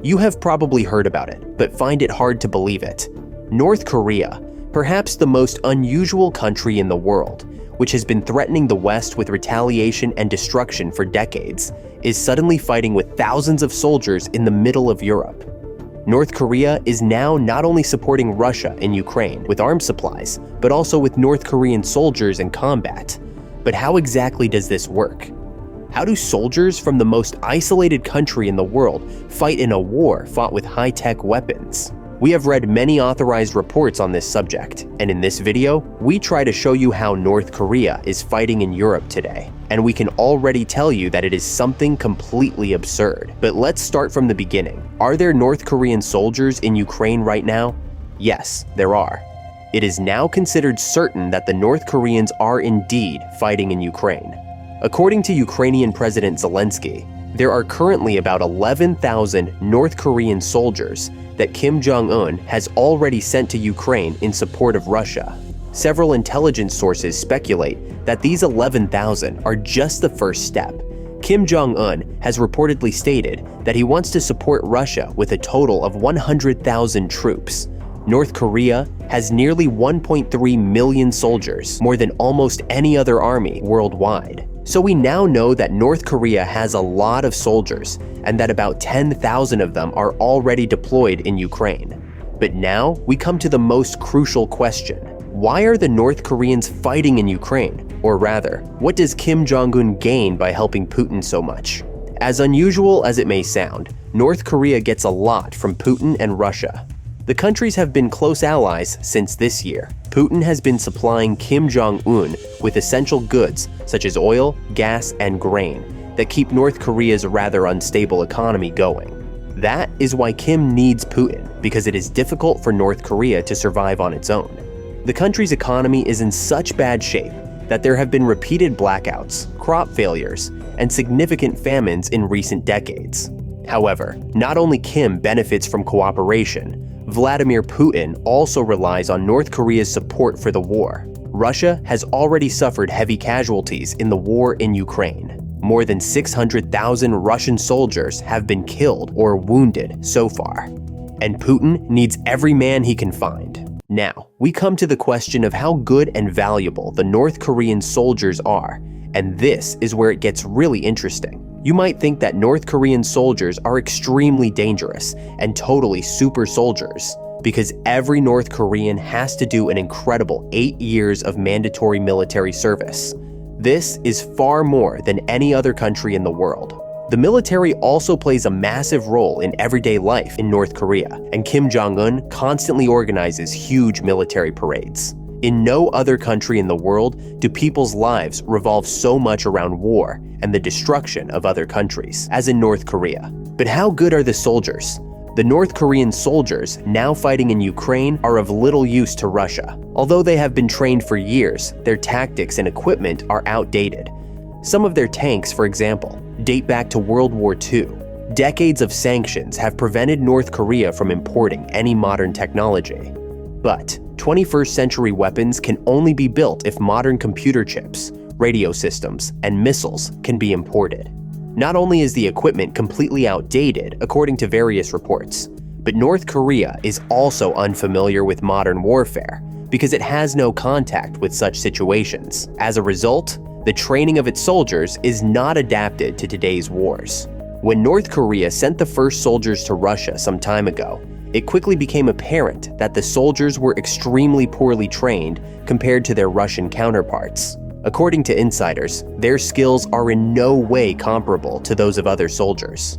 You have probably heard about it, but find it hard to believe it. North Korea, perhaps the most unusual country in the world, which has been threatening the West with retaliation and destruction for decades, is suddenly fighting with thousands of soldiers in the middle of Europe. North Korea is now not only supporting Russia in Ukraine with arms supplies, but also with North Korean soldiers in combat. But how exactly does this work? How do soldiers from the most isolated country in the world fight in a war fought with high-tech weapons? We have read many authorized reports on this subject, and in this video, we try to show you how North Korea is fighting in Europe today. And we can already tell you that it is something completely absurd. But let's start from the beginning. Are there North Korean soldiers in Ukraine right now? Yes, there are. It is now considered certain that the North Koreans are indeed fighting in Ukraine. According to Ukrainian President Zelensky, there are currently about 11,000 North Korean soldiers that Kim Jong-un has already sent to Ukraine in support of Russia. Several intelligence sources speculate that these 11,000 are just the first step. Kim Jong-un has reportedly stated that he wants to support Russia with a total of 100,000 troops. North Korea has nearly 1.3 million soldiers, more than almost any other army worldwide. So we now know that North Korea has a lot of soldiers and that about 10,000 of them are already deployed in Ukraine. But now we come to the most crucial question. Why are the North Koreans fighting in Ukraine? Or rather, what does Kim Jong-un gain by helping Putin so much? As unusual as it may sound, North Korea gets a lot from Putin and Russia. The countries have been close allies since this year. Putin has been supplying Kim Jong-un with essential goods such as oil, gas, and grain that keep North Korea's rather unstable economy going. That is why Kim needs Putin, because it is difficult for North Korea to survive on its own. The country's economy is in such bad shape that there have been repeated blackouts, crop failures, and significant famines in recent decades. However, not only Kim benefits from cooperation, Vladimir Putin also relies on North Korea's support for the war. Russia has already suffered heavy casualties in the war in Ukraine. More than 600,000 Russian soldiers have been killed or wounded so far. And Putin needs every man he can find. Now, we come to the question of how good and valuable the North Korean soldiers are, and this is where it gets really interesting. You might think that North Korean soldiers are extremely dangerous and totally super soldiers, because every North Korean has to do an incredible 8 years of mandatory military service. This is far more than any other country in the world. The military also plays a massive role in everyday life in North Korea, and Kim Jong-un constantly organizes huge military parades. In no other country in the world do people's lives revolve so much around war and the destruction of other countries as in North Korea. But how good are the soldiers? The North Korean soldiers now fighting in Ukraine are of little use to Russia. Although they have been trained for years, their tactics and equipment are outdated. Some of their tanks, for example, date back to World War II. Decades of sanctions have prevented North Korea from importing any modern technology. But 21st century weapons can only be built if modern computer chips, radio systems, and missiles can be imported. Not only is the equipment completely outdated, according to various reports, but North Korea is also unfamiliar with modern warfare because it has no contact with such situations. As a result, the training of its soldiers is not adapted to today's wars. When North Korea sent the first soldiers to Russia some time ago, it quickly became apparent that the soldiers were extremely poorly trained compared to their Russian counterparts. According to insiders, their skills are in no way comparable to those of other soldiers.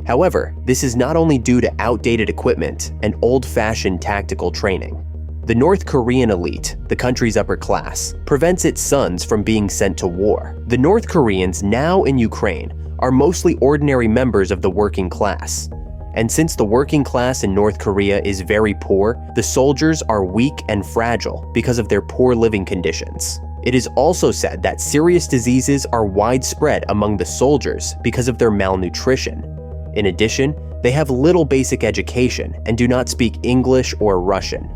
However, this is not only due to outdated equipment and old-fashioned tactical training. The North Korean elite, the country's upper class, prevents its sons from being sent to war. The North Koreans now in Ukraine are mostly ordinary members of the working class. And since the working class in North Korea is very poor, the soldiers are weak and fragile because of their poor living conditions. It is also said that serious diseases are widespread among the soldiers because of their malnutrition. In addition, they have little basic education and do not speak English or Russian.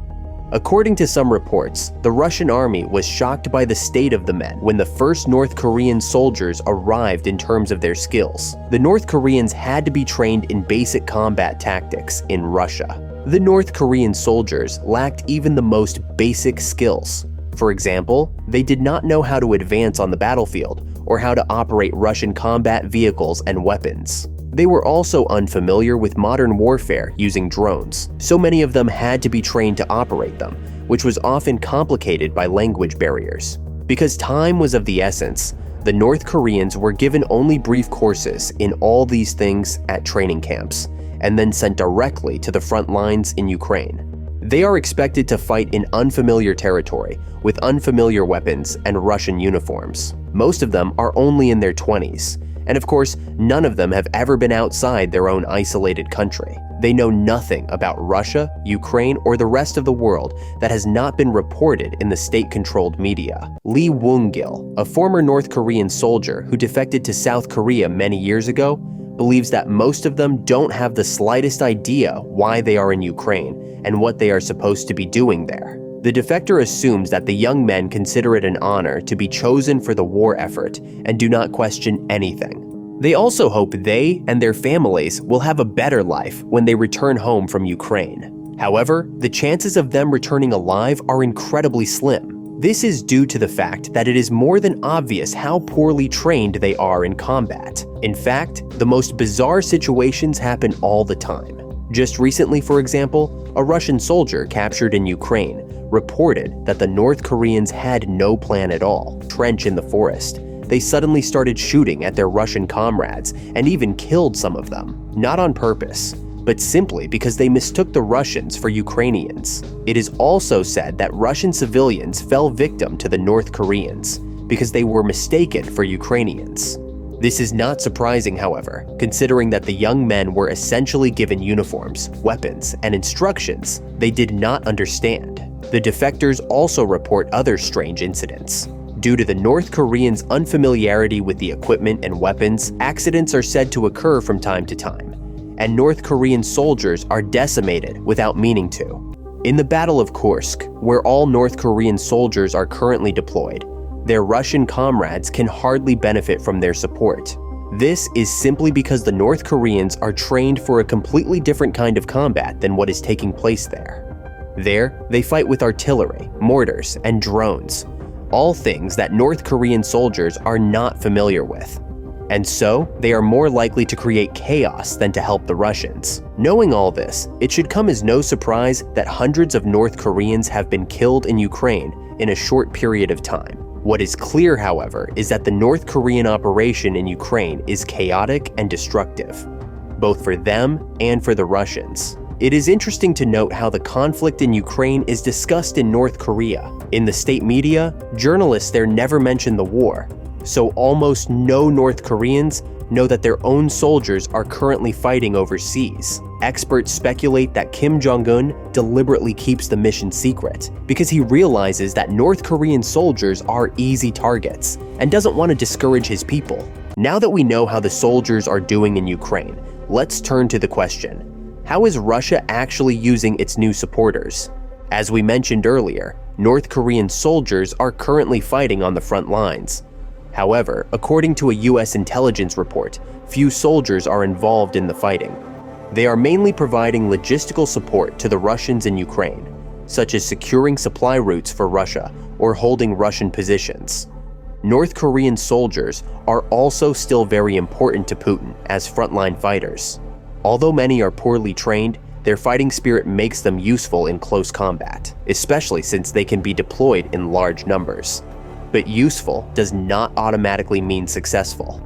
According to some reports, the Russian army was shocked by the state of the men when the first North Korean soldiers arrived in terms of their skills. The North Koreans had to be trained in basic combat tactics in Russia. The North Korean soldiers lacked even the most basic skills. For example, they did not know how to advance on the battlefield or how to operate Russian combat vehicles and weapons. They were also unfamiliar with modern warfare using drones, so many of them had to be trained to operate them, which was often complicated by language barriers. Because time was of the essence, the North Koreans were given only brief courses in all these things at training camps, and then sent directly to the front lines in Ukraine. They are expected to fight in unfamiliar territory, with unfamiliar weapons and Russian uniforms. Most of them are only in their 20s. And of course, none of them have ever been outside their own isolated country. They know nothing about Russia, Ukraine, or the rest of the world that has not been reported in the state-controlled media. Lee Woong-gil, a former North Korean soldier who defected to South Korea many years ago, believes that most of them don't have the slightest idea why they are in Ukraine and what they are supposed to be doing there. The defector assumes that the young men consider it an honor to be chosen for the war effort and do not question anything. They also hope they and their families will have a better life when they return home from Ukraine. However, the chances of them returning alive are incredibly slim. This is due to the fact that it is more than obvious how poorly trained they are in combat. In fact, the most bizarre situations happen all the time. Just recently, for example, a Russian soldier captured in Ukraine reported that the North Koreans had no plan at all. Trench in the forest. They suddenly started shooting at their Russian comrades and even killed some of them. Not on purpose, but simply because they mistook the Russians for Ukrainians. It is also said that Russian civilians fell victim to the North Koreans because they were mistaken for Ukrainians. This is not surprising, however, considering that the young men were essentially given uniforms, weapons, and instructions they did not understand. The defectors also report other strange incidents. Due to the North Koreans' unfamiliarity with the equipment and weapons, accidents are said to occur from time to time, and North Korean soldiers are decimated without meaning to. In the Battle of Kursk, where all North Korean soldiers are currently deployed, their Russian comrades can hardly benefit from their support. This is simply because the North Koreans are trained for a completely different kind of combat than what is taking place there. There, they fight with artillery, mortars, and drones, all things that North Korean soldiers are not familiar with. And so, they are more likely to create chaos than to help the Russians. Knowing all this, it should come as no surprise that hundreds of North Koreans have been killed in Ukraine in a short period of time. What is clear, however, is that the North Korean operation in Ukraine is chaotic and destructive, both for them and for the Russians. It is interesting to note how the conflict in Ukraine is discussed in North Korea. In the state media, journalists there never mention the war, so almost no North Koreans know that their own soldiers are currently fighting overseas. Experts speculate that Kim Jong-un deliberately keeps the mission secret because he realizes that North Korean soldiers are easy targets and doesn't want to discourage his people. Now that we know how the soldiers are doing in Ukraine, let's turn to the question: how is Russia actually using its new supporters? As we mentioned earlier, North Korean soldiers are currently fighting on the front lines. However, according to a US intelligence report, few soldiers are involved in the fighting. They are mainly providing logistical support to the Russians in Ukraine, such as securing supply routes for Russia or holding Russian positions. North Korean soldiers are also still very important to Putin as frontline fighters. Although many are poorly trained, their fighting spirit makes them useful in close combat, especially since they can be deployed in large numbers. But useful does not automatically mean successful.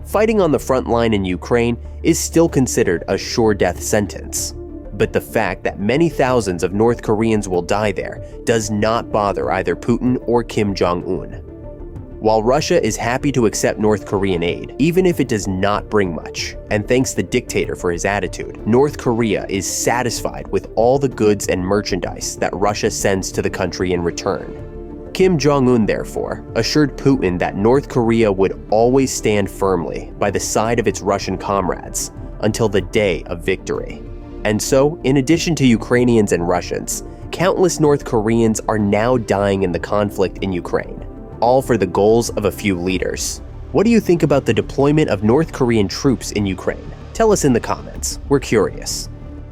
Fighting on the front line in Ukraine is still considered a sure death sentence. But the fact that many thousands of North Koreans will die there does not bother either Putin or Kim Jong-un. While Russia is happy to accept North Korean aid, even if it does not bring much, and thanks the dictator for his attitude, North Korea is satisfied with all the goods and merchandise that Russia sends to the country in return. Kim Jong-un, therefore, assured Putin that North Korea would always stand firmly by the side of its Russian comrades until the day of victory. And so, in addition to Ukrainians and Russians, Countless North Koreans are now dying in the conflict in Ukraine, all for the goals of a few leaders. What do you think about the deployment of North Korean troops in Ukraine? Tell us in the comments. We're curious.